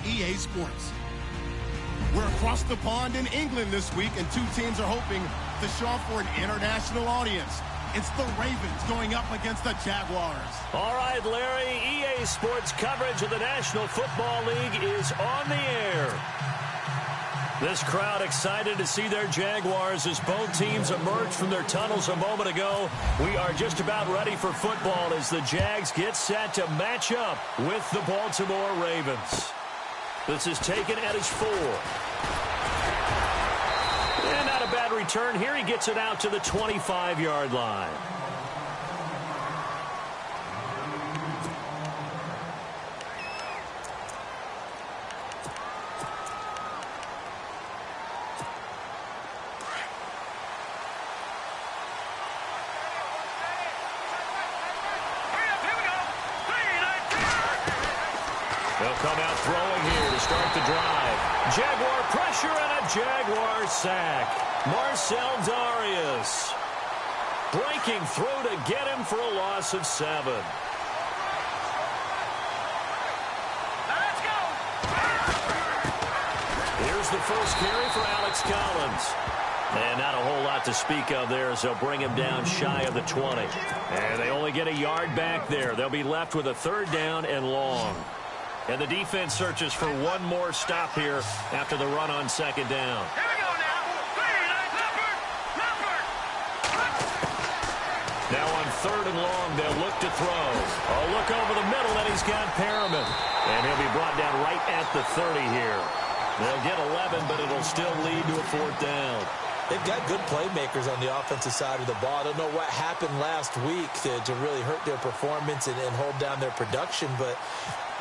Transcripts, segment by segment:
EA Sports. We're across the pond in England this week, and two teams are hoping to show off for an international audience. It's the Ravens going up against the Jaguars. All right, Larry, EA Sports coverage of the National Football League is on the air. This crowd excited to see their Jaguars as both teams emerge from their tunnels a moment ago. We are just about ready for football as the Jags get set to match up with the Baltimore Ravens. This is taken at his 4. And not a bad return here. He gets it out to the 25-yard line. They'll come out throwing here to start the drive. Jaguar pressure and a Jaguar sack. Marcel Darius breaking through to get him for a loss of 7. Let's go. Here's the first carry for Alex Collins. And not a whole lot to speak of there as they'll bring him down shy of the 20. And they only get a yard back there. They'll be left with a 3rd down and long. And the defense searches for one more stop here after the run on 2nd down. Here we go now. Now on 3rd and long, they'll look to throw. A look over the middle, and he's got Perriman. And he'll be brought down right at the 30 here. They'll get 11, but it'll still lead to a 4th down. They've got good playmakers on the offensive side of the ball. I don't know what happened last week to really hurt their performance and hold down their production, but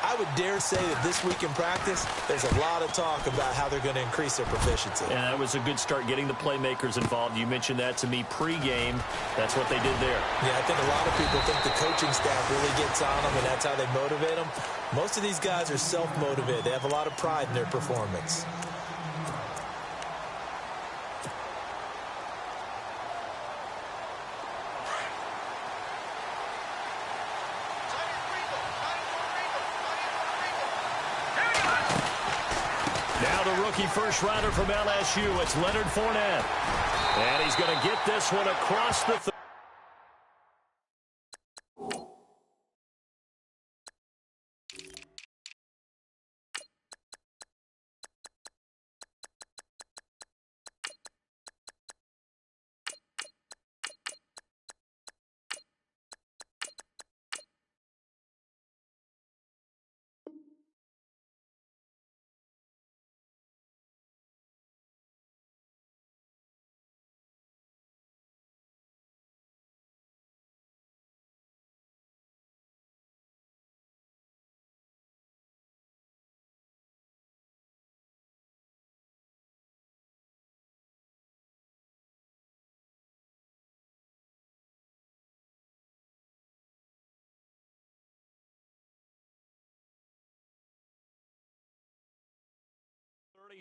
I would dare say that this week in practice, there's a lot of talk about how they're going to increase their proficiency. And that was a good start getting the playmakers involved. You mentioned that to me pregame. That's what they did there. Yeah, I think a lot of people think the coaching staff really gets on them, and that's how they motivate them. Most of these guys are self-motivated. They have a lot of pride in their performance. Rookie first rounder from LSU, it's Leonard Fournette. And he's going to get this one across the 30.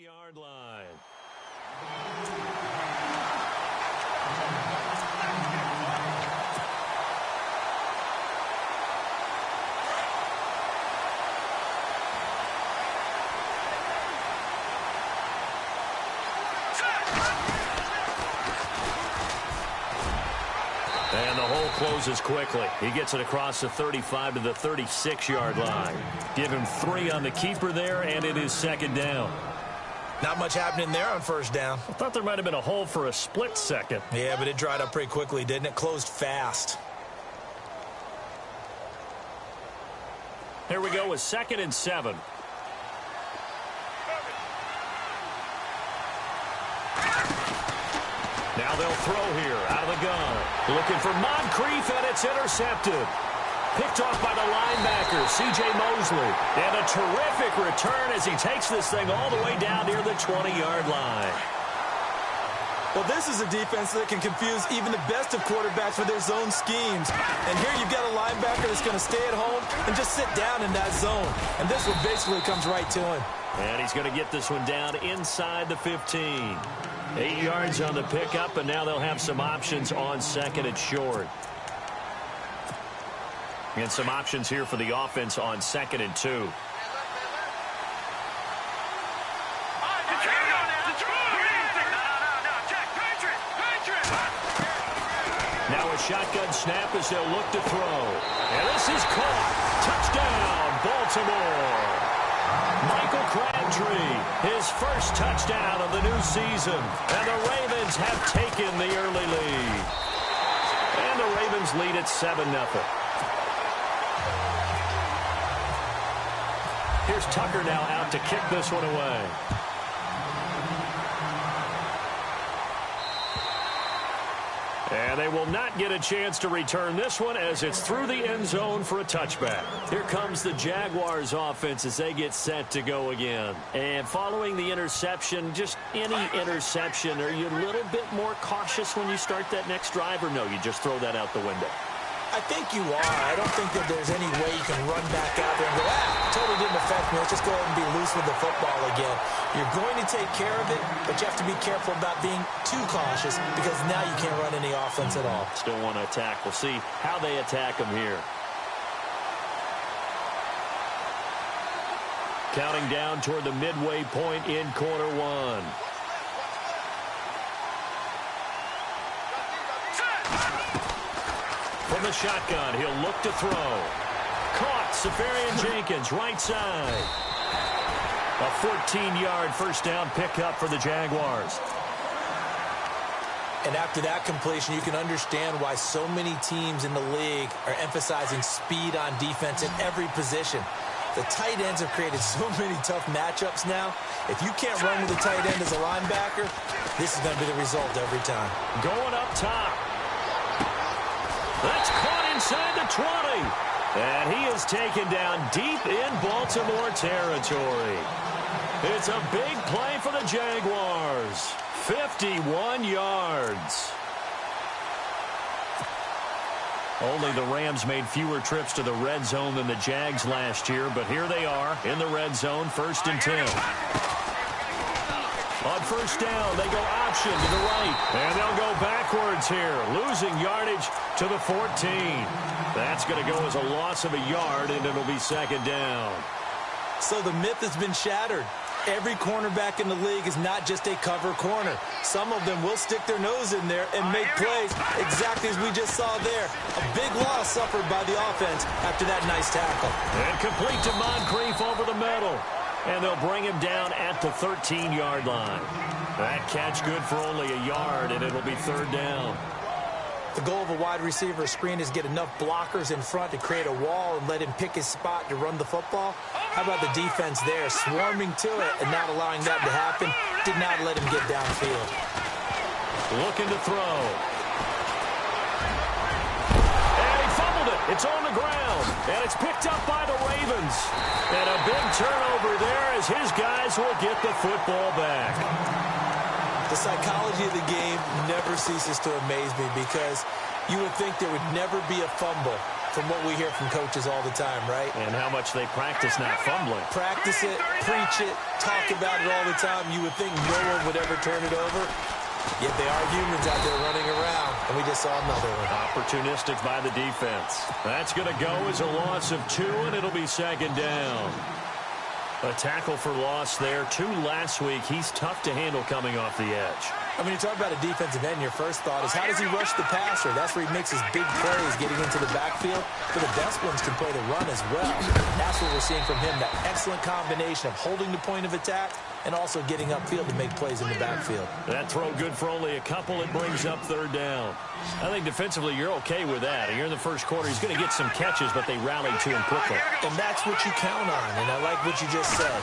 Yard line. And the hole closes quickly. He gets it across the 35 to the 36-yard line. Give him 3 on the keeper there, and it is 2nd down. Not much happening there on 1st down. I thought there might have been a hole for a split second. Yeah, but it dried up pretty quickly, didn't it? Closed fast. Here we go with 2nd and 7. Now they'll throw here out of the gun. Looking for Moncrief, and it's intercepted. Picked off by the linebacker, C.J. Mosley. And a terrific return as he takes this thing all the way down near the 20-yard line. Well, this is a defense that can confuse even the best of quarterbacks with their zone schemes. And here you've got a linebacker that's going to stay at home and just sit down in that zone. And this one basically comes right to him. And he's going to get this one down inside the 15. 8 yards on the pickup, and now they'll have some options on 2nd and short. And some options here for the offense on 2nd and 2. shotgun snap as they'll look to throw. And this is caught. Touchdown, Baltimore. Michael Crabtree, his first touchdown of the new season. And the Ravens have taken the early lead. And the Ravens lead at 7-0. Here's Tucker now out to kick this one away. And they will not get a chance to return this one as it's through the end zone for a touchback. Here comes the Jaguars offense as they get set to go again. And following the interception, just any interception, are you a little bit more cautious when you start that next drive, or no, you just throw that out the window? I think you are. I don't think that there's any way you can run back out there and go, totally didn't affect me. Let's just go ahead and be loose with the football again. You're going to take care of it, but you have to be careful about being too cautious because now you can't run any offense at all. Still want to attack. We'll see how they attack them here. Counting down toward the midway point in quarter one. From the shotgun, he'll look to throw. Caught, Safarian Jenkins, right side. A 14-yard first down pickup for the Jaguars. And after that completion, you can understand why so many teams in the league are emphasizing speed on defense in every position. The tight ends have created so many tough matchups now. If you can't run with a tight end as a linebacker, this is going to be the result every time. Going up top. That's caught inside the 20. And he is taken down deep in Baltimore territory. It's a big play for the Jaguars. 51 yards. Only the Rams made fewer trips to the red zone than the Jags last year, but here they are in the red zone, 1st and 10. On first down, they go option to the right, and they'll go backwards here, losing yardage to the 14. That's going to go as a loss of a yard, and it'll be 2nd down. So the myth has been shattered. Every cornerback in the league is not just a cover corner. Some of them will stick their nose in there and make plays exactly as we just saw there. A big loss suffered by the offense after that nice tackle. And complete to Moncrief over the middle. And they'll bring him down at the 13-yard line. That catch good for only a yard, and it'll be 3rd down. The goal of a wide receiver screen is get enough blockers in front to create a wall and let him pick his spot to run the football. How about the defense there, swarming to it and not allowing that to happen? Did not let him get downfield. Looking to throw. And he fumbled it. It's on the ground. And it's picked up by the Ravens. And a big turnover there as his guys will get the football back. The psychology of the game never ceases to amaze me because you would think there would never be a fumble from what we hear from coaches all the time, right? And how much they practice not fumbling. Practice it, preach it, talk about it all the time. You would think no one would ever turn it over. Yet they are humans out there running around, and we just saw another one. Opportunistic by the defense. That's going to go as a loss of 2, and it'll be 2nd down. A tackle for loss there. 2 last week. He's tough to handle coming off the edge. I mean, you talk about a defensive end, your first thought is, how does he rush the passer? That's where he makes his big plays, getting into the backfield. But the best ones can play the run as well. That's what we're seeing from him, that excellent combination of holding the point of attack and also getting upfield to make plays in the backfield. That throw good for only a couple. It brings up 3rd down. I think defensively you're okay with that. You're in the first quarter. He's going to get some catches, but they rallied to him quickly. And that's what you count on, and I like what you just said.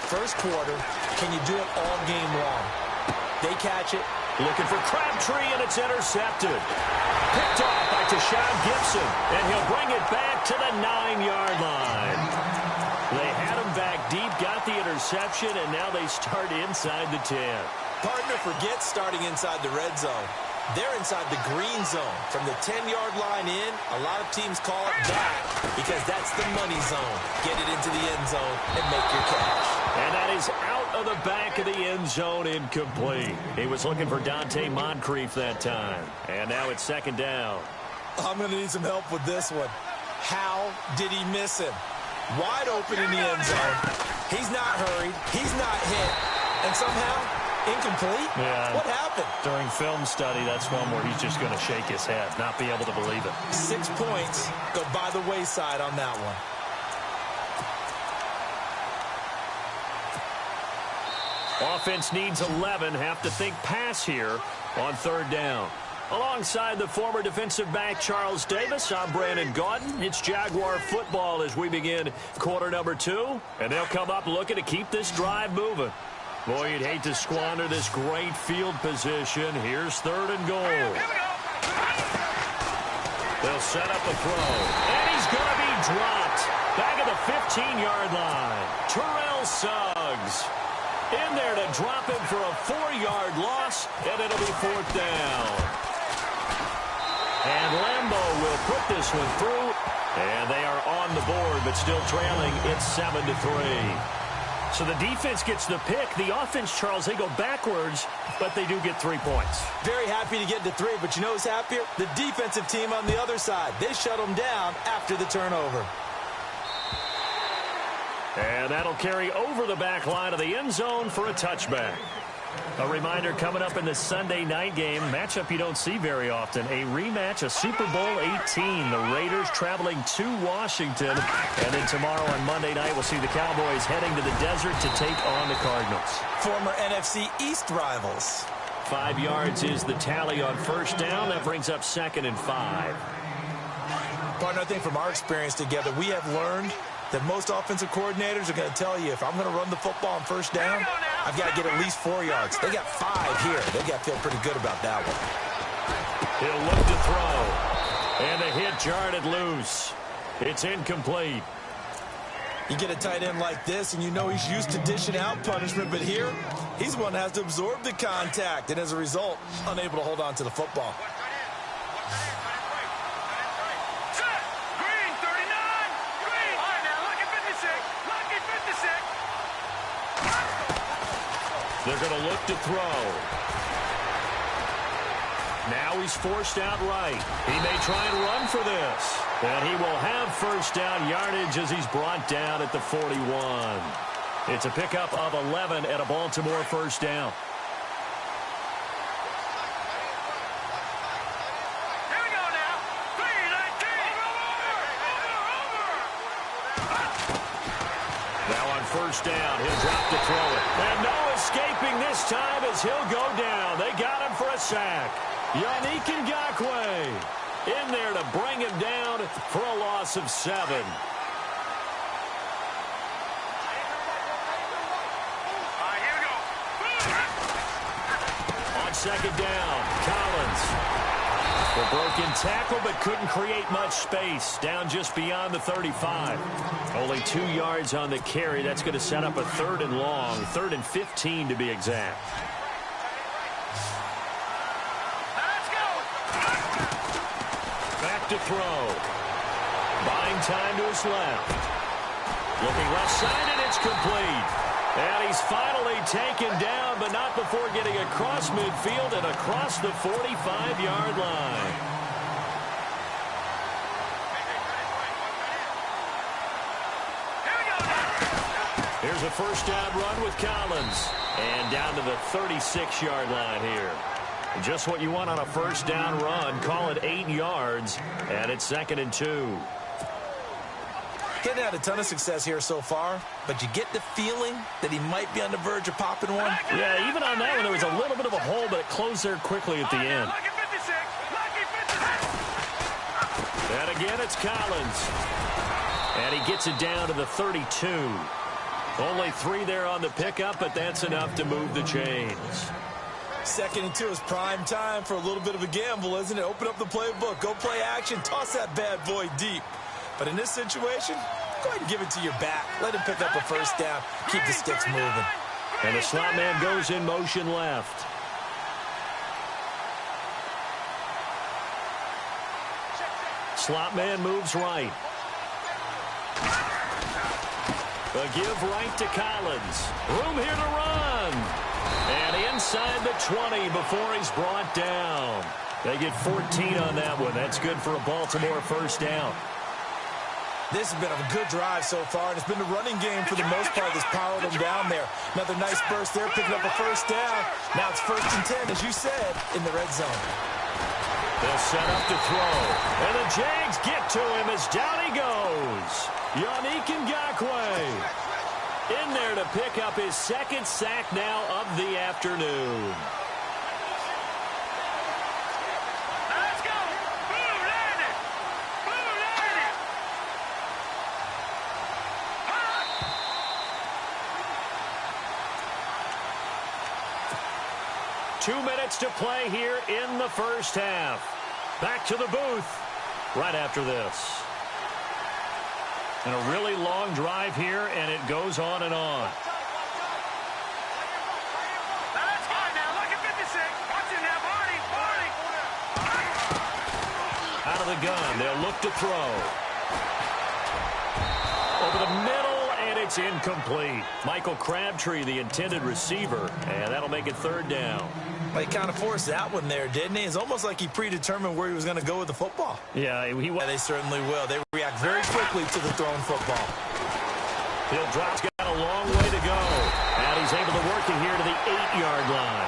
First quarter, can you do it all game long? They catch it. Looking for Crabtree, and it's intercepted. Picked off by Tashawn Gibson, and he'll bring it back to the 9-yard line. They had him back deep, got the interception, and now they start inside the 10. Partner forgets starting inside the red zone. They're inside the green zone. From the 10-yard line in, a lot of teams call it back because that's the money zone. Get it into the end zone and make your catch. And that is out of the back of the end zone, incomplete. He was looking for Dante Moncrief that time. And now it's 2nd down. I'm going to need some help with this one. How did he miss him? Wide open in the end zone. He's not hurried. He's not hit. And somehow, Incomplete? Yeah. What happened? During film study, that's one where he's just going to shake his head, not be able to believe it. 6 points go by the wayside on that one. Offense needs 11. Have to think pass here on third down. Alongside the former defensive back Charles Davis, I'm Brandon Gaudin. It's Jaguar football as we begin quarter number 2. And they'll come up looking to keep this drive moving. Boy, you'd hate to squander this great field position. Here's third and goal. They'll set up a throw. And he's going to be dropped. Back at the 15-yard line. Terrell Suggs in there to drop him for a 4-yard loss, and it'll be fourth down. And Lambeau will put this one through, and they are on the board, but still trailing. It's 7-3. So the defense gets the pick. The offense, Charles, they go backwards, but they do get 3 points. Very happy to get to 3, but you know who's happier? The defensive team on the other side. They shut them down after the turnover. And that'll carry over the back line of the end zone for a touchback. A reminder coming up in the Sunday night game, matchup you don't see very often, a rematch of Super Bowl 18. The Raiders traveling to Washington. And then tomorrow on Monday night, we'll see the Cowboys heading to the desert to take on the Cardinals. Former NFC East rivals. 5 yards is the tally on first down. That brings up 2nd and 5. Partner, I think from our experience together, we have learned that most offensive coordinators are going to tell you, if I'm going to run the football on first down, I've got to get at least 4 yards. They got 5 here. They got to feel pretty good about that one. He'll look to throw. And the hit jarred it loose. It's incomplete. You get a tight end like this, and you know he's used to dishing out punishment, but here, he's the one that has to absorb the contact, and as a result, unable to hold on to the football. They're going to look to throw. Now he's forced out right. He may try and run for this. And he will have first down yardage as he's brought down at the 41. It's a pickup of 11 at a Baltimore first down. Here we go now. 3-19. Now on first down, he'll drop to throw it. And no escaping this time as he'll go down. They got him for a sack. Yannick Ngakoue in there to bring him down for a loss of 7. On second down, Collins. The broken tackle, but couldn't create much space. Down just beyond the 35. Only 2 yards on the carry. That's going to set up a 3rd and long. 3rd and 15 to be exact. Back to throw. Buying time to his left. Looking left side, and it's complete. And he's finally taken down, but not before getting across midfield and across the 45-yard line. Here's a first down run with Collins. And down to the 36-yard line here. Just what you want on a first down run. Call it 8 yards, and it's 2nd and 2. Getting had a ton of success here so far, but you get the feeling that he might be on the verge of popping one. Yeah, even on that one, there was a little bit of a hole, but it closed there quickly at the end. And again, it's Collins. And he gets it down to the 32. Only 3 there on the pickup, but that's enough to move the chains. 2nd and 2 is prime time for a little bit of a gamble, isn't it? Open up the playbook, go play action, toss that bad boy deep. But in this situation, go ahead and give it to your back. Let him pick up a first down. Keep the sticks moving. And the slot man goes in motion left. Slot man moves right. A give right to Collins. Room here to run. And inside the 20 before he's brought down. They get 14 on that one. That's good for a Baltimore first down. This has been a good drive so far, and it's been the running game for the most part that's powered them down there. Another nice burst there, picking up a first down. Now it's 1st and 10, as you said, in the red zone. They'll set up to throw, and the Jags get to him as down he goes. Yannick Ngakoue in there to pick up his 2nd sack now of the afternoon. Let's go. Blue landed. Blue landed. 2 minutes to play here in the first half. Back to the booth right after this. And a really long drive here, and it goes on and on. That's fine now. Look at 56. Watch it now, Barney. Out of the gun, they'll look to throw. Over the middle, and it's incomplete. Michael Crabtree, the intended receiver, and that'll make it 3rd down. Well, he kind of forced that one there, didn't he? It's almost like he predetermined where he was going to go with the football. Yeah, They certainly will. They react very quickly to the thrown football. He'll drop. He's got a long way to go. And he's able to work it here to the 8-yard line.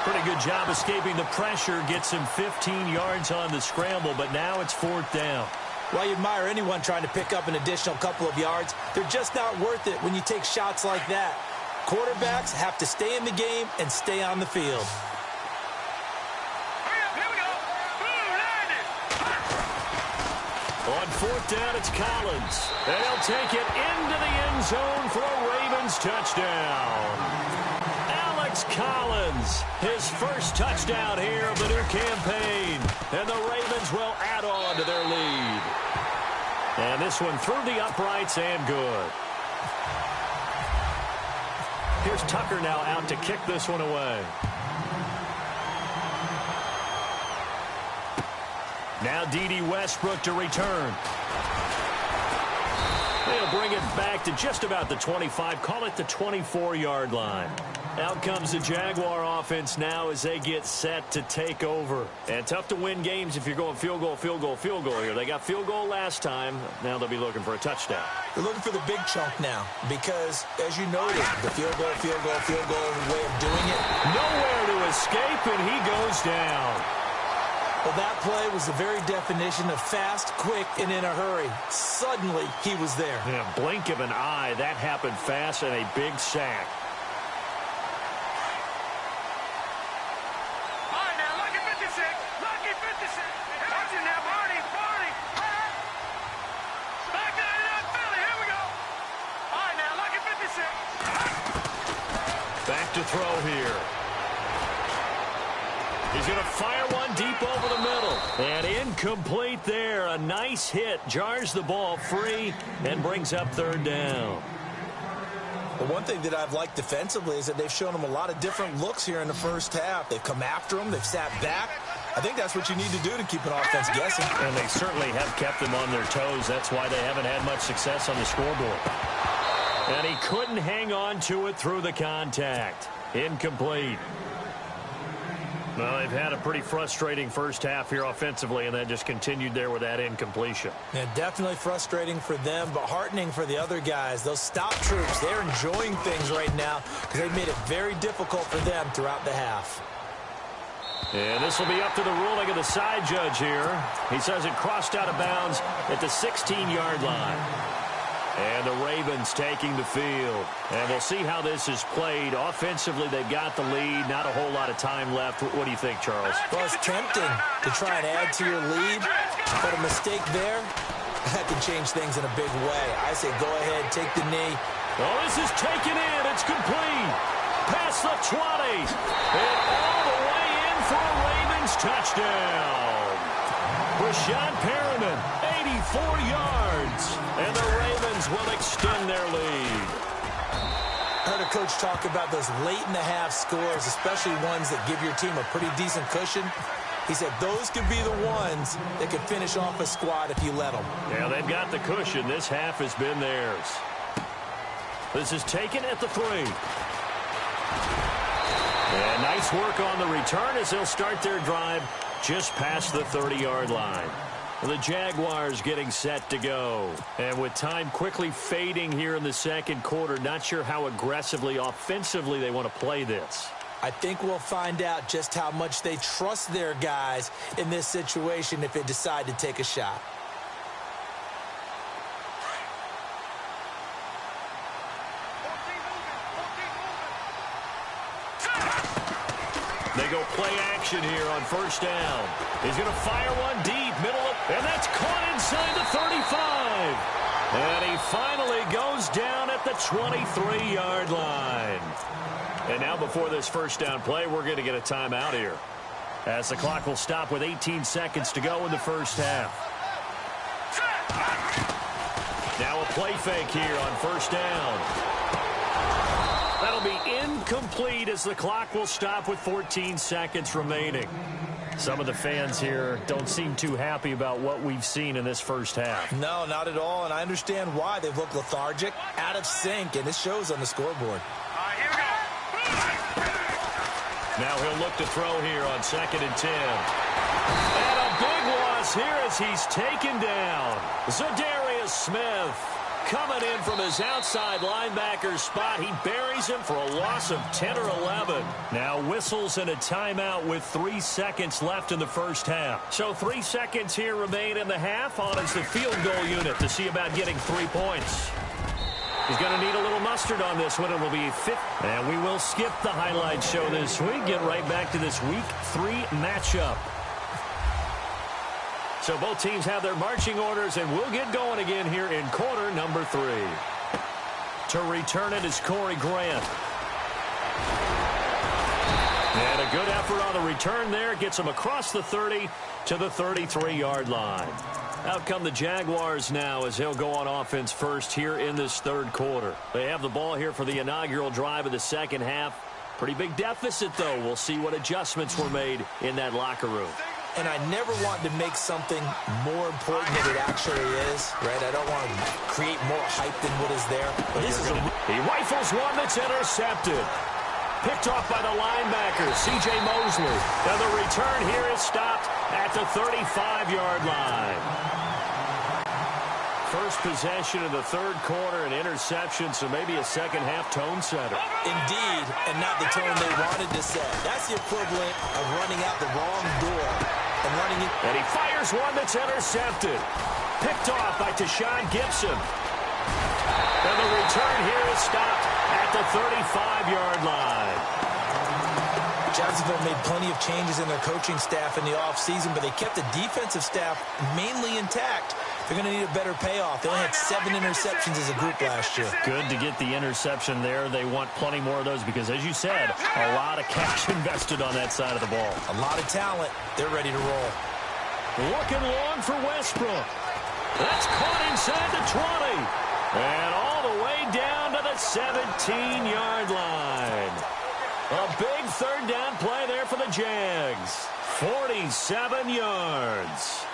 Pretty good job escaping the pressure. Gets him 15 yards on the scramble, but now it's 4th down. While you admire anyone trying to pick up an additional couple of yards, they're just not worth it when you take shots like that. Quarterbacks have to stay in the game and stay on the field. On 4th down, it's Collins. And he'll take it into the end zone for a Ravens touchdown. Alex Collins, his first touchdown here of the new campaign. And the Ravens will add on to their lead. And this one through the uprights and good. Here's Tucker now out to kick this one away. Now D.D. Westbrook to return. They'll bring it back to just about the 25, call it the 24-yard line. Out comes the Jaguar offense now as they get set to take over. And tough to win games if you're going field goal, field goal, field goal here. They got field goal last time. Now they'll be looking for a touchdown. They're looking for the big chunk now because, as you noted, the field goal way of doing it. Nowhere to escape, and he goes down. Well, that play was the very definition of fast, quick, and in a hurry. Suddenly, he was there. Yeah, blink of an eye. That happened fast and a big sack. All right, now, lucky 56. Lucky 56. Watch it now, Barney. Barney. Back down in Philly. Here we go. All right, now, lucky 56. Back to throw here. He's going to fire one deep over the middle. And incomplete there. A nice hit. Jars the ball free and brings up 3rd down. The one thing that I've liked defensively is that they've shown them a lot of different looks here in the first half. They've come after them. They've sat back. I think that's what you need to do to keep an offense guessing. And they certainly have kept them on their toes. That's why they haven't had much success on the scoreboard. And he couldn't hang on to it through the contact. Incomplete. Well, they've had a pretty frustrating first half here offensively, and then just continued there with that incompletion. Yeah, definitely frustrating for them, but heartening for the other guys. Those stop troops, they're enjoying things right now because they've made it very difficult for them throughout the half. And this will be up to the ruling of the side judge here. He says it crossed out of bounds at the 16-yard line. And the Ravens taking the field. And we'll see how this is played. Offensively, they've got the lead. Not a whole lot of time left. What do you think, Charles? Well, it's tempting to try and add to your lead, but a mistake there, that can change things in a big way. I say go ahead, take the knee. Oh, this is taken in. It's complete. Past the 20. And all the way in for a Ravens touchdown. Rashad Perriman, 84 yards. And the Ravens will extend their lead. I heard a coach talk about those late-in-the-half scores, especially ones that give your team a pretty decent cushion. He said those could be the ones that could finish off a squad if you let them. Yeah, they've got the cushion. This half has been theirs. This is taken at the 3. And nice work on the return as they'll start their drive just past the 30-yard line. The Jaguars getting set to go. And with time quickly fading here in the second quarter, not sure how aggressively, offensively they want to play this. I think we'll find out just how much they trust their guys in this situation if they decide to take a shot. They go play action here on first down. He's going to fire one deep, middle of, and that's caught inside the 35. And he finally goes down at the 23-yard line. And now before this first down play, we're going to get a timeout here, as the clock will stop with 18 seconds to go in the first half. Now a play fake here on first down. That'll be incomplete as the clock will stop with 14 seconds remaining. Some of the fans here don't seem too happy about what we've seen in this first half. No, not at all, and I understand why. They've looked lethargic, out of sync, and it shows on the scoreboard. Here we go. Now he'll look to throw here on 2nd and 10. And a big loss here as he's taken down. Zadarius Smith coming in from his outside linebacker spot. He buries him for a loss of 10 or 11. Now whistles and a timeout with 3 seconds left in the first half. So 3 seconds here remain in the half. On is the field goal unit to see about getting 3 points. He's going to need a little mustard on this one. It will be 5th. And we will skip the highlight show this week. Get right back to this Week 3 matchup. So both teams have their marching orders, and we'll get going again here in quarter number 3. To return it is Corey Grant. And a good effort on the return there. Gets him across the 30 to the 33-yard line. Out come the Jaguars now as he'll go on offense first here in this third quarter. They have the ball here for the inaugural drive of the second half. Pretty big deficit, though. We'll see what adjustments were made in that locker room. And I never want to make something more important than it actually is, right? I don't want to create more hype than what is there. But this is he rifles one that's intercepted. Picked off by the linebacker, C.J. Mosley. And the return here is stopped at the 35-yard line. First possession of the third quarter, an interception, so maybe a second-half tone setter. Indeed, and not the tone they wanted to set. That's the equivalent of running out the wrong door and running it. And he fires one that's intercepted. Picked off by Tashawn Gibson. And the return here is stopped at the 35-yard line. Jacksonville made plenty of changes in their coaching staff in the offseason, but they kept the defensive staff mainly intact. They're going to need a better payoff. They only had 7 interceptions as a group last year. Good to get the interception there. They want plenty more of those because, as you said, a lot of cash invested on that side of the ball. A lot of talent. They're ready to roll. Looking long for Westbrook. That's caught inside the 20. And all the way down to the 17-yard line. A big third down play there for the Jags. 47 yards.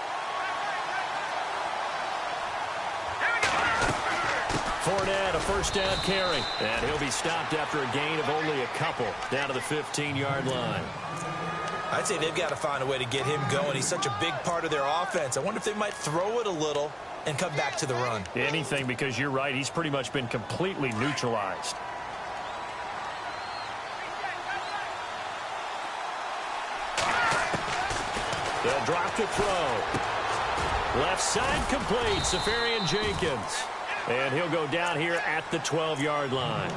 Fournette, a first down carry. And he'll be stopped after a gain of only a couple down to the 15-yard line. I'd say they've got to find a way to get him going. He's such a big part of their offense. I wonder if they might throw it a little and come back to the run. Anything, because you're right. He's pretty much been completely neutralized. They'll drop to throw. Left side complete. Safarian Jenkins. And he'll go down here at the 12-yard line.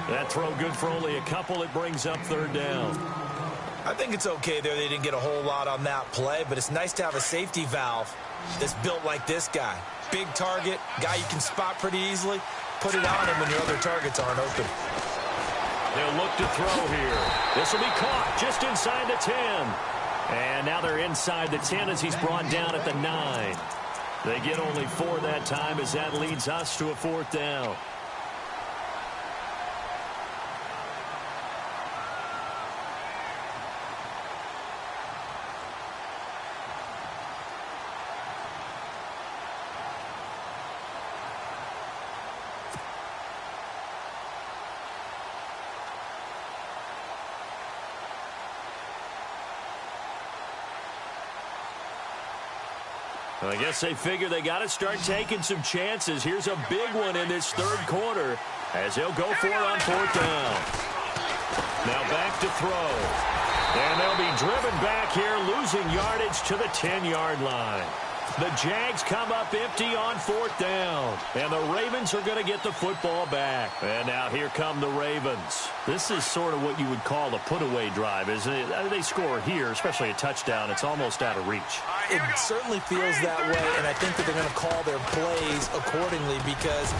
That throw good for only a couple. It brings up third down. I think it's okay there. They didn't get a whole lot on that play, but it's nice to have a safety valve that's built like this guy. Big target, guy you can spot pretty easily. Put it on him when your other targets aren't open. They'll look to throw here. This will be caught just inside the 10. And now they're inside the 10 as he's brought down at the 9. They get only 4 that time as that leads us to a fourth down. Well, I guess they figure they got to start taking some chances. Here's a big one in this third quarter as they'll go for it on fourth down. Now back to throw. And they'll be driven back here, losing yardage to the 10-yard line. The Jags come up empty on fourth down. And the Ravens are going to get the football back. And now here come the Ravens. This is sort of what you would call a put-away drive, isn't it? They score here, especially a touchdown. It's almost out of reach. It certainly feels that way, and I think that they're going to call their plays accordingly because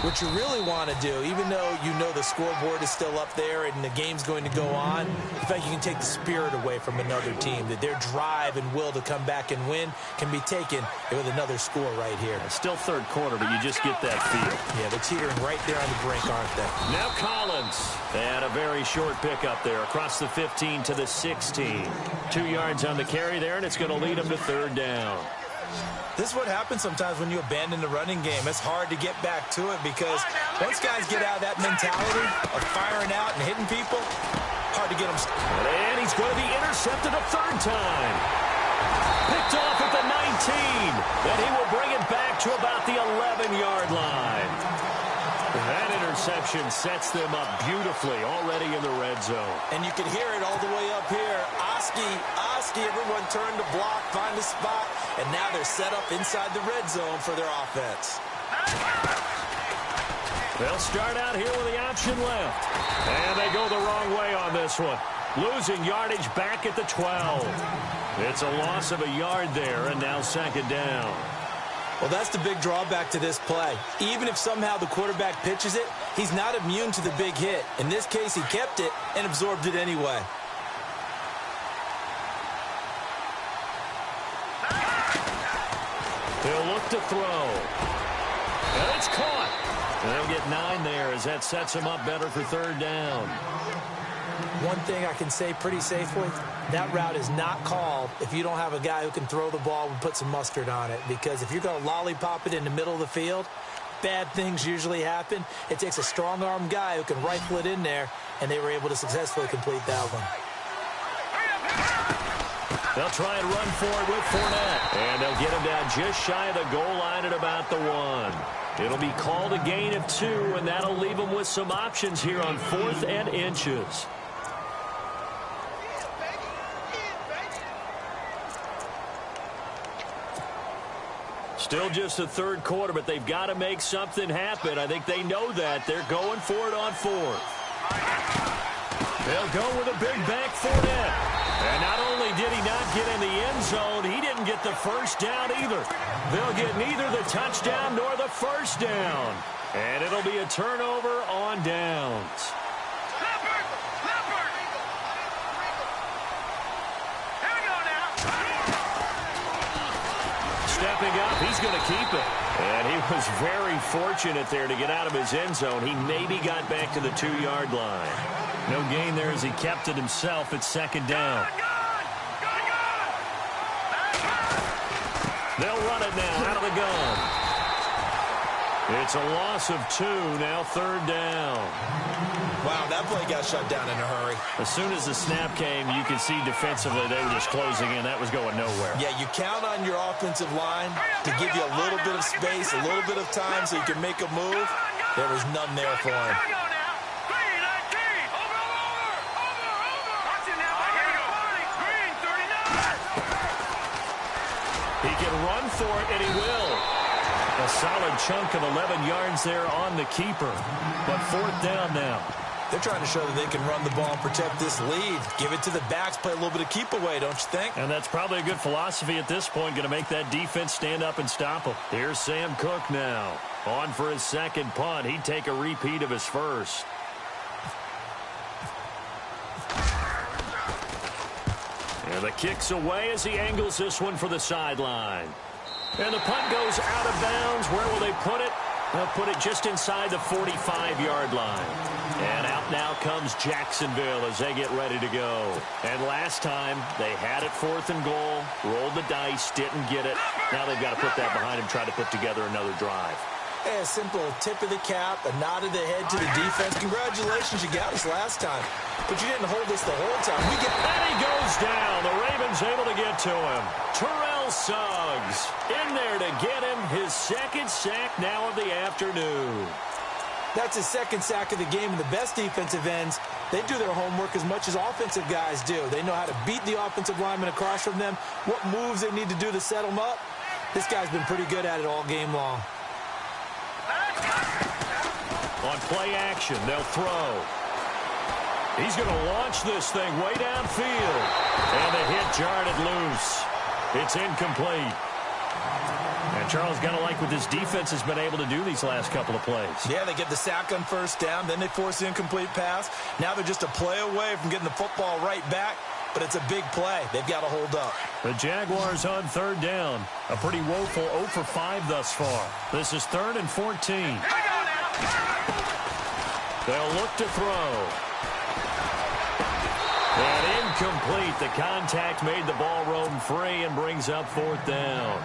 what you really want to do, even though you know the scoreboard is still up there and the game's going to go on, in fact, you can take the spirit away from another team, that their drive and will to come back and win can be taken with another score right here. It's still third quarter, but you just get that feel. Yeah, they're teetering right there on the brink, aren't they? Now Collins. And a very short pickup there across the 15 to the 16. 2 yards on the carry there, and it's going to lead them to third down. This is what happens sometimes when you abandon the running game. It's hard to get back to it because once guys get out of that mentality of firing out and hitting people, hard to get them. And he's going to be intercepted a third time. Picked off at the 19. And he will bring it back to about the 11-yard line. That interception sets them up beautifully already in the red zone. And you can hear it all the way up here. Oski, everyone turned to block, find a spot, and now they're set up inside the red zone for their offense. They'll start out here with the option left. And they go the wrong way on this one. Losing yardage back at the 12. It's a loss of a yard there, and now second down. Well, that's the big drawback to this play. Even if somehow the quarterback pitches it, he's not immune to the big hit. In this case, he kept it and absorbed it anyway. He'll look to throw. And it's caught. And they'll get 9 there as that sets him up better for third down. One thing I can say pretty safely, that route is not called if you don't have a guy who can throw the ball and put some mustard on it. Because if you're going to lollipop it in the middle of the field, bad things usually happen. It takes a strong-arm guy who can rifle it in there, and they were able to successfully complete that one. They'll try and run for it with Fournette. And they'll get him down just shy of the goal line at about the 1. It'll be called a gain of 2, and that'll leave them with some options here on 4th and inches. Still just the third quarter, but they've got to make something happen. I think they know that. They're going for it on 4th. They'll go with a big back Fournette. And not only did he not get in the end zone, he didn't get the first down either. They'll get neither the touchdown nor the first down. And it'll be a turnover on downs. Stepping up, he's going to keep it. And he was very fortunate there to get out of his end zone. He maybe got back to the 2-yard line. No gain there as he kept it himself at second down. They'll run it now out of the gun. It's a loss of 2, now third down. Wow, that play got shut down in a hurry. As soon as the snap came, you could see defensively they were just closing in. That was going nowhere. Yeah, you count on your offensive line to give you a little bit of space, a little bit of time so you can make a move. There was none there for him. He can run for it, and he will. A solid chunk of 11 yards there on the keeper. But fourth down now. They're trying to show that they can run the ball and protect this lead. Give it to the backs, play a little bit of keep away, don't you think? And that's probably a good philosophy at this point, going to make that defense stand up and stop them. Here's Sam Cook now. On for his second punt. He'd take a repeat of his first. And the kick's away as he angles this one for the sideline. And the punt goes out of bounds. Where will they put it? They'll put it just inside the 45-yard line. And out now comes Jacksonville as they get ready to go. And last time, they had it 4th and goal, rolled the dice, didn't get it. Now they've got to put that behind them, try to put together another drive. A simple tip of the cap, a nod of the head to the defense. Congratulations, you got us last time. But you didn't hold us the whole time. And he goes down. The Ravens able to get to him. Terrell Terrell Suggs in there to get him his second sack now of the afternoon. That's his second sack of the game, and the best defensive ends, they do their homework as much as offensive guys do. They know how to beat the offensive lineman across from them, what moves they need to do to set them up. This guy's been pretty good at it all game long. On play action, they'll throw. He's going to launch this thing way downfield. And the hit jarred it loose. It's incomplete. And Charles, got to like what this defense has been able to do these last couple of plays. Yeah, they get the sack on first down, then they force the incomplete pass. Now they're just a play away from getting the football right back, but it's a big play. They've got to hold up. The Jaguars on third down. A pretty woeful 0 for 5 thus far. This is 3rd and 14. They'll look to throw. And incomplete. The contact made the ball roam free and brings up 4th down.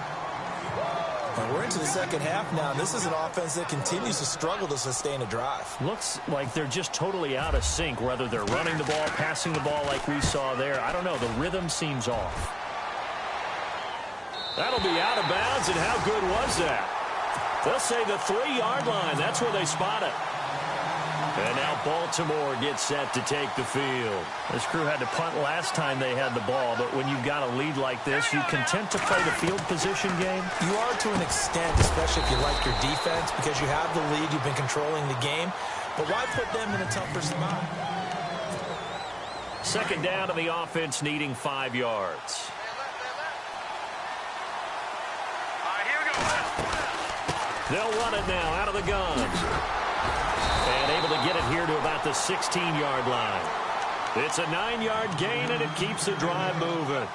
And we're into the second half now. This is an offense that continues to struggle to sustain a drive. Looks like they're just totally out of sync, whether they're running the ball, passing the ball like we saw there. I don't know. The rhythm seems off. That'll be out of bounds, and how good was that? They'll say the 3-yard line. That's where they spot it. And now Baltimore gets set to take the field. This crew had to punt last time they had the ball, but when you've got a lead like this, you content to play the field position game? You are to an extent, especially if you like your defense, because you have the lead, you've been controlling the game. But why put them in a tougher spot? Second down to the offense, needing 5 yards. They'll run it now out of the gun. And able to get it here to about the 16-yard line. It's a 9-yard gain, and it keeps the drive moving.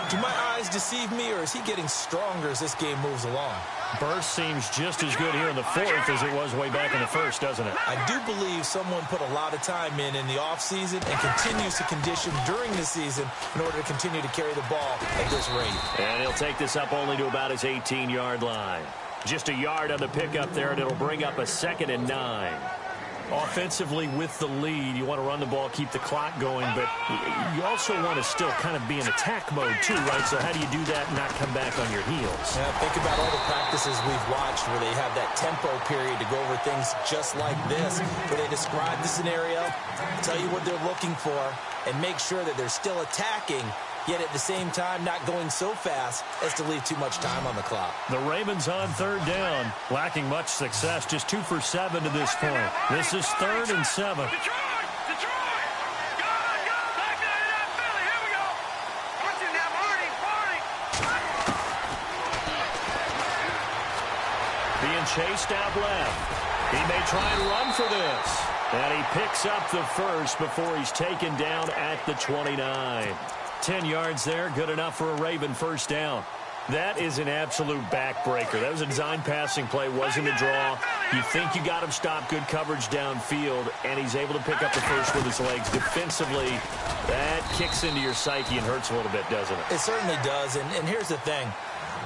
Do my eyes deceive me, or is he getting stronger as this game moves along? Burst seems just as good here in the 4th as it was way back in the 1st, doesn't it? I do believe someone put a lot of time in the offseason and continues to condition during the season in order to continue to carry the ball at this rate. And he'll take this up only to about his 18-yard line. Just a yard on the pickup there, and it'll bring up a 2nd and 9. Offensively with the lead, you want to run the ball, keep the clock going, but you also want to still kind of be in attack mode too, right? So how do you do that and not come back on your heels? Yeah, think about all the practices we've watched where they have that tempo period to go over things just like this, where they describe the scenario, tell you what they're looking for, and make sure that they're still attacking, yet at the same time not going so fast as to leave too much time on the clock. The Ravens on third down, lacking much success, just 2 for 7 to this point. This is 3rd and 7. Detroit! Go! Back to that Philly! Here we go! Watch it now, Marty! Being chased out left. He may try and run for this. And he picks up the first before he's taken down at the 29. 10 yards there, good enough for a Raven first down. That is an absolute backbreaker. That was a design passing play, wasn't a draw. You think you got him stopped, good coverage downfield, and he's able to pick up the first with his legs. Defensively, that kicks into your psyche and hurts a little bit, doesn't it? It certainly does, and here's the thing.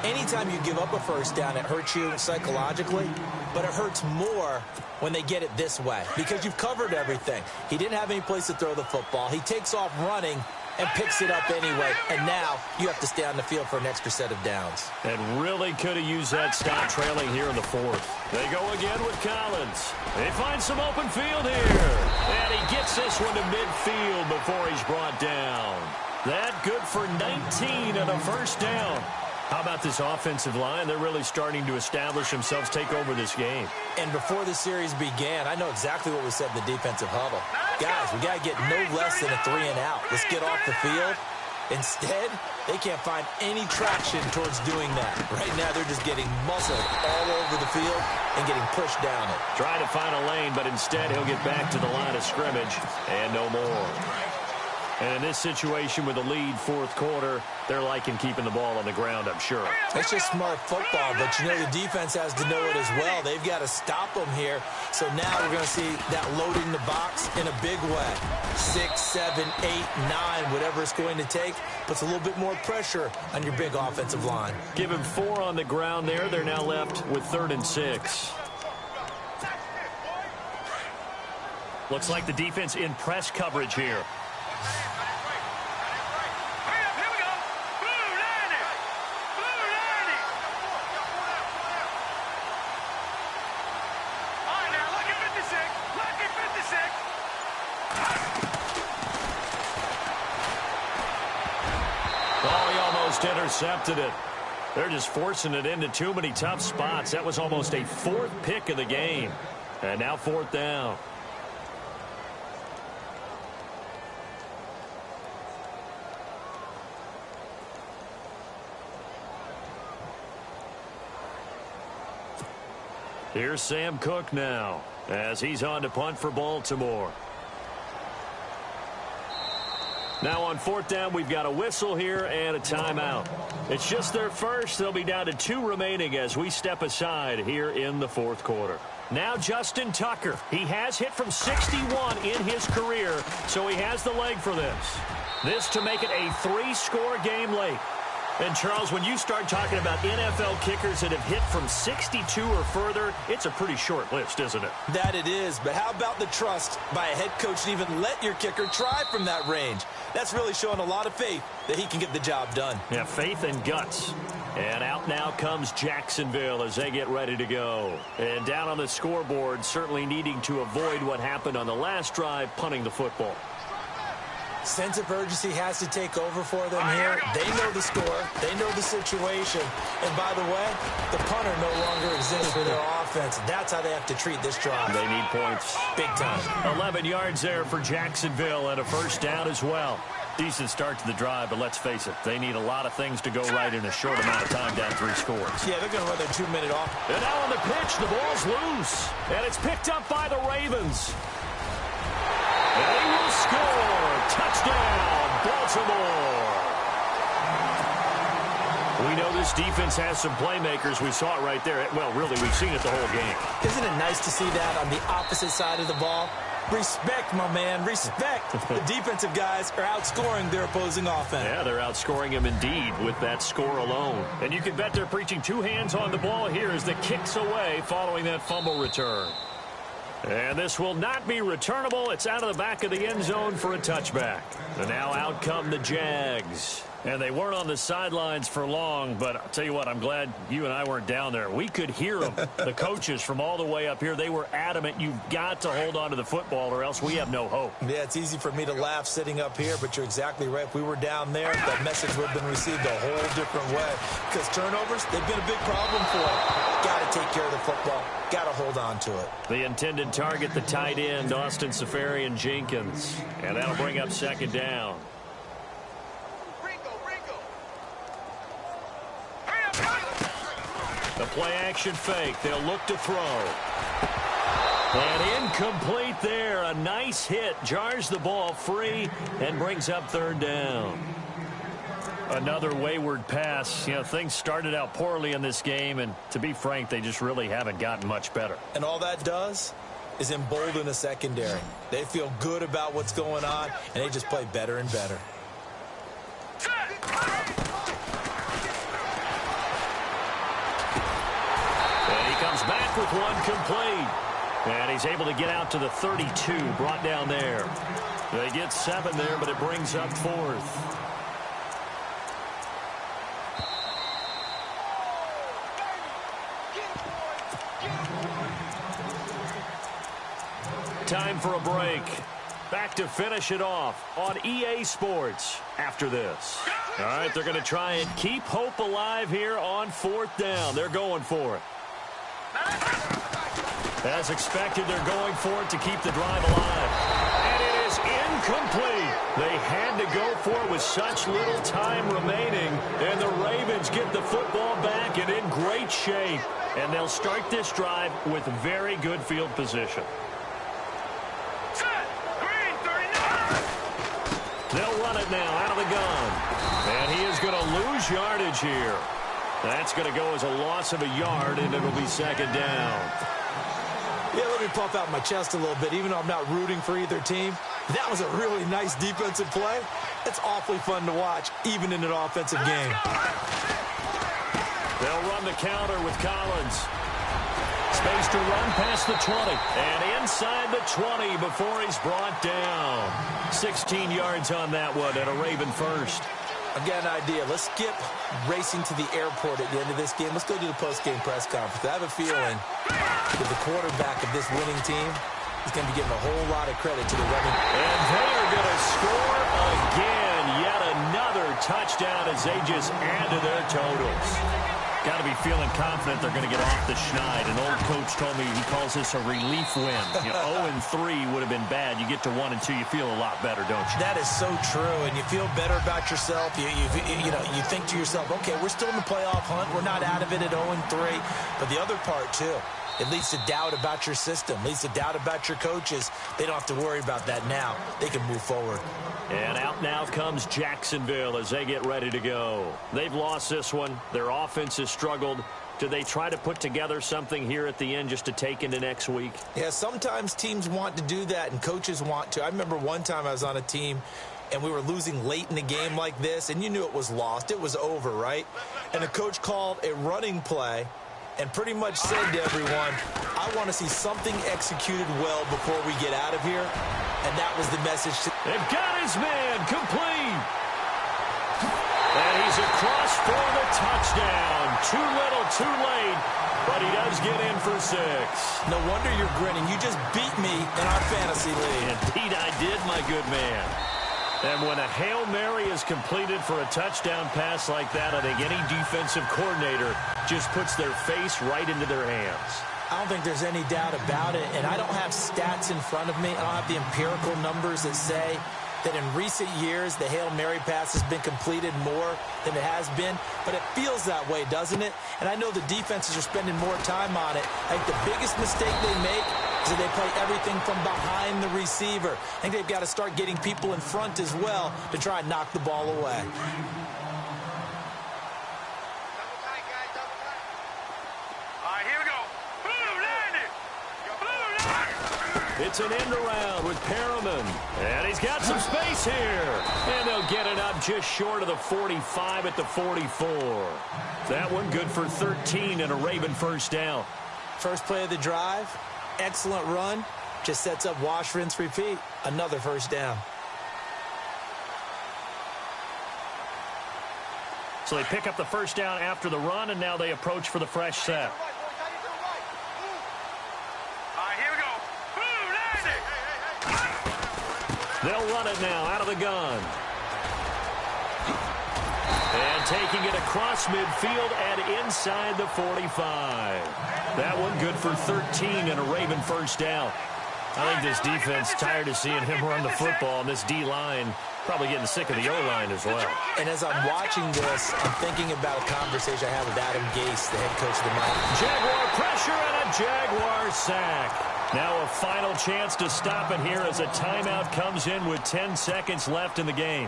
Anytime you give up a first down, it hurts you psychologically, but it hurts more when they get it this way because you've covered everything. He didn't have any place to throw the football. He takes off running and picks it up anyway, and now you have to stay on the field for an extra set of downs. And really could have used that stop trailing here in the 4th. They go again with Collins. They find some open field here. And he gets this one to midfield before he's brought down. That good for 19 and a first down. How about this offensive line? They're really starting to establish themselves, take over this game. And before the series began, I know exactly what we said in the defensive huddle. Guys, we got to get no less than a 3 and out. Let's get off the field. Instead, they can't find any traction towards doing that. Right now, they're just getting muscled all over the field and getting pushed down it. Trying to find a lane, but instead he'll get back to the line of scrimmage and no more. And in this situation with the lead 4th quarter, they're liking keeping the ball on the ground, I'm sure. It's just smart football, but you know the defense has to know it as well. They've got to stop them here. So now we're going to see that loading the box in a big way. 6, 7, 8, 9, whatever it's going to take, puts a little bit more pressure on your big offensive line. Give him 4 on the ground there. They're now left with 3rd and 6. Looks like the defense in press coverage here. Oh, he almost intercepted it. They're just forcing it into too many tough spots. That was almost a fourth pick of the game. And now fourth down. Here's Sam Cook now as he's on to punt for Baltimore. Now on fourth down, we've got a whistle here and a timeout. It's just their first. They'll be down to 2 remaining as we step aside here in the fourth quarter. Now Justin Tucker. He has hit from 61 in his career, so he has the leg for this. This to make it a 3-score game late. And, Charles, when you start talking about NFL kickers that have hit from 62 or further, it's a pretty short list, isn't it? That it is, but how about the trust by a head coach to even let your kicker try from that range? That's really showing a lot of faith that he can get the job done. Yeah, faith and guts. And out now comes Jacksonville as they get ready to go. And down on the scoreboard, certainly needing to avoid what happened on the last drive, punting the football. Sense of urgency has to take over for them here. They know the score. They know the situation. And by the way, the punter no longer exists for their offense. That's how they have to treat this drive. They need points. Big time. 11 yards there for Jacksonville and a first down as well. Decent start to the drive, but let's face it, they need a lot of things to go right in a short amount of time down 3 scores. Yeah, they're going to run their 2-minute off. And now on the pitch, the ball's loose. And it's picked up by the Ravens. And he will score. Touchdown, Baltimore. We know this defense has some playmakers. We saw it right there. Well, really, we've seen it the whole game. Isn't it nice to see that on the opposite side of the ball? Respect, my man, respect. The defensive guys are outscoring their opposing offense. Yeah, they're outscoring them indeed with that score alone. And you can bet they're preaching 2 hands on the ball here as the kick's away following that fumble return. And this will not be returnable. It's out of the back of the end zone for a touchback. And now out come the Jags. And they weren't on the sidelines for long, but I'll tell you what, I'm glad you and I weren't down there. We could hear them, the coaches from all the way up here. They were adamant, you've got to hold on to the football or else we have no hope. Yeah, it's easy for me to laugh sitting up here, but you're exactly right. If we were down there, that message would have been received a whole different way. Because turnovers, they've been a big problem for it. Got to take care of the football. Got to hold on to it. The intended target, the tight end, Austin Seferian-Jenkins. And that'll bring up second down. The play-action fake. They'll look to throw. And incomplete there. A nice hit. Jars the ball free and brings up third down. Another wayward pass. You know, things started out poorly in this game, and to be frank, they just really haven't gotten much better. And all that does is embolden the secondary. They feel good about what's going on, and they just play better and better. Comes back with one complete. And he's able to get out to the 32, brought down there. They get 7 there, but it brings up 4th. Time for a break. Back to finish it off on EA Sports after this. All right, they're going to try and keep hope alive here on 4th down. They're going for it. As expected, they're going for it to keep the drive alive. And it is incomplete. They had to go for it with such little time remaining. And the Ravens get the football back and in great shape. And they'll start this drive with very good field position. They'll run it now out of the gun. And he is going to lose yardage here. That's going to go as a loss of a yard, and it'll be second down. Yeah, let me puff out my chest a little bit. Even though I'm not rooting for either team, that was a really nice defensive play. It's awfully fun to watch, even in an offensive game. They'll run the counter with Collins. Space to run past the 20. And inside the 20 before he's brought down. 16 yards on that one and a Raven first. I've got an idea. Let's skip racing to the airport at the end of this game. Let's go to the post-game press conference. I have a feeling that the quarterback of this winning team he's going to be giving a whole lot of credit to the running. And they are going to score again. Yet another touchdown as they just add to their totals. Got to be feeling confident they're going to get off the schneid. An old coach told me he calls this a relief win. 0-3 would have been bad. You get to 1-2, you feel a lot better, don't you? That is so true, and you feel better about yourself. You think to yourself, okay, we're still in the playoff hunt. We're not out of it at 0-3. But the other part, too, it leads to doubt about your system, leads to doubt about your coaches. They don't have to worry about that now. They can move forward. And out now comes Jacksonville as they get ready to go. They've lost this one. Their offense has struggled. Do they try to put together something here at the end just to take into next week? Yeah, sometimes teams want to do that and coaches want to. I remember one time I was on a team and we were losing late in the game like this, and you knew it was lost. It was over, right? And the coach called a running play and pretty much said to everyone, I want to see something executed well before we get out of here. And that was the message. They've got his man complete. And he's across for the touchdown. Too little, too late. But he does get in for 6. No wonder you're grinning. You just beat me in our fantasy league. Indeed I did, my good man. And when a Hail Mary is completed for a touchdown pass like that, I think any defensive coordinator just puts their face right into their hands. I don't think there's any doubt about it, and I don't have stats in front of me. I don't have the empirical numbers that say that in recent years the Hail Mary pass has been completed more than it has been, but it feels that way, doesn't it? And I know the defenses are spending more time on it. I think the biggest mistake they make is that they play everything from behind the receiver. I think they've got to start getting people in front as well to try and knock the ball away. It's an end around with Perriman. And he's got some space here. And they'll get it up just short of the 45 at the 44. That one good for 13 and a Raven first down. First play of the drive. Excellent run. Just sets up wash, rinse, repeat. Another first down. So they pick up the first down after the run, and now they approach for the fresh set. They'll run it now out of the gun. And taking it across midfield and inside the 45. That one good for 13 and a Raven first down. I think this defense tired of seeing him run the football, and this D-line probably getting sick of the O-line as well. And as I'm watching this, I'm thinking about a conversation I had with Adam Gase, the head coach of the Miami. Jaguar pressure and a Jaguar sack. Now a final chance to stop it here as a timeout comes in with 10 seconds left in the game.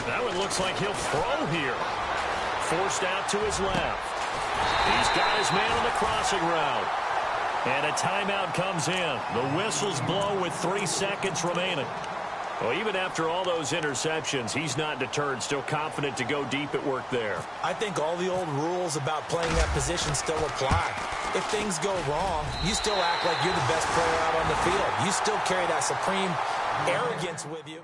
That one looks like he'll throw here. Forced out to his left. He's got his man on the crossing route. And a timeout comes in. The whistles blow with 3 seconds remaining. Well, even after all those interceptions, he's not deterred, still confident to go deep at work there. I think all the old rules about playing that position still apply. If things go wrong, you still act like you're the best player out on the field. You still carry that supreme arrogance with you.